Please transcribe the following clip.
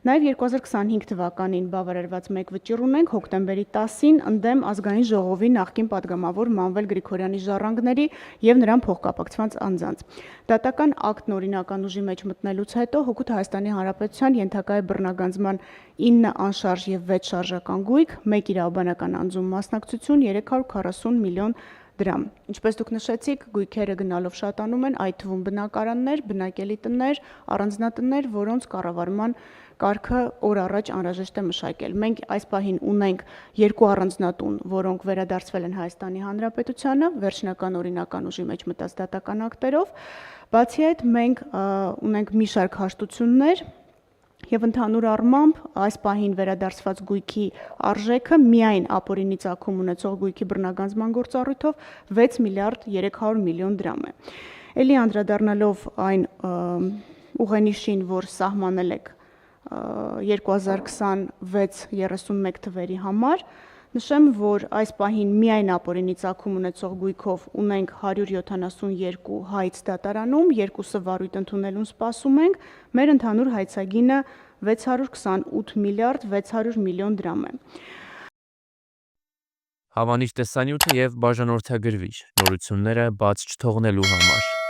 Նաև 2025 թվականին բավարարված մեկ վճիռ ունենք հոկտեմբերի 10-ին ընդդեմ ազգային ժողովի նախկին падգամավոր Մանվել Գրիգորյանի ժառանգների եւ նրան փոխկապակցված անձանց։ Դատական ակտն օրինական ուժի մեջ մտնելուց հետո Հօգուտ Հայաստանի Հանրապետության ենթակա է բռնագանձման 9 անշարժ եւ 6 շարժական գույք, 1 իրավաբանական անձում մասնակցություն 340 միլիոն դրամ։ Ինչպես դուք նշեցիք, գույքերը գնալով շատանում են, այդ թվում բնակարաններ, բնակելի տներ, առանձնատներ, որոնց կառավարման կարգը օր առաջ անհրաժեշտ է մշակել։ Մենք այս պահին ունենք 2 առանձնատուն, որոնք վերադարձվել են Հայաստանի Հանրապետությանը վերջնական օրինական ուժի մեջ մտած դատական ակտերով։ Բացի այդ, մենք ունենք մի շարք հաշտություններ եւ ընդհանուր առմամբ այս պահին վերադարձված գույքի արժեքը միայն ապօրինի ծագում ունեցող գույքի բռնագանձման գործառույթով 6 միլիարդ 300 միլիոն դրամ է։ Էլի անդրադառնալով այն ուղենիշին, որ սահմանել եք 2026-31 թվերի համար, նշեմ, որ այս պահին միայն ապօրինի ծագում ունեցող գույքով ունենք 172 հայց դատարանում, 2-ը վարույթ ընդունելուն սպասում ենք, մեր ընդհանուր հայցագինը 628 միլիարդ 600 միլիոն դրամ է։ Հավանիչ տեսանյութը եւ բաժանորդագրվիչ նորությունները բաց չթողնելու համար։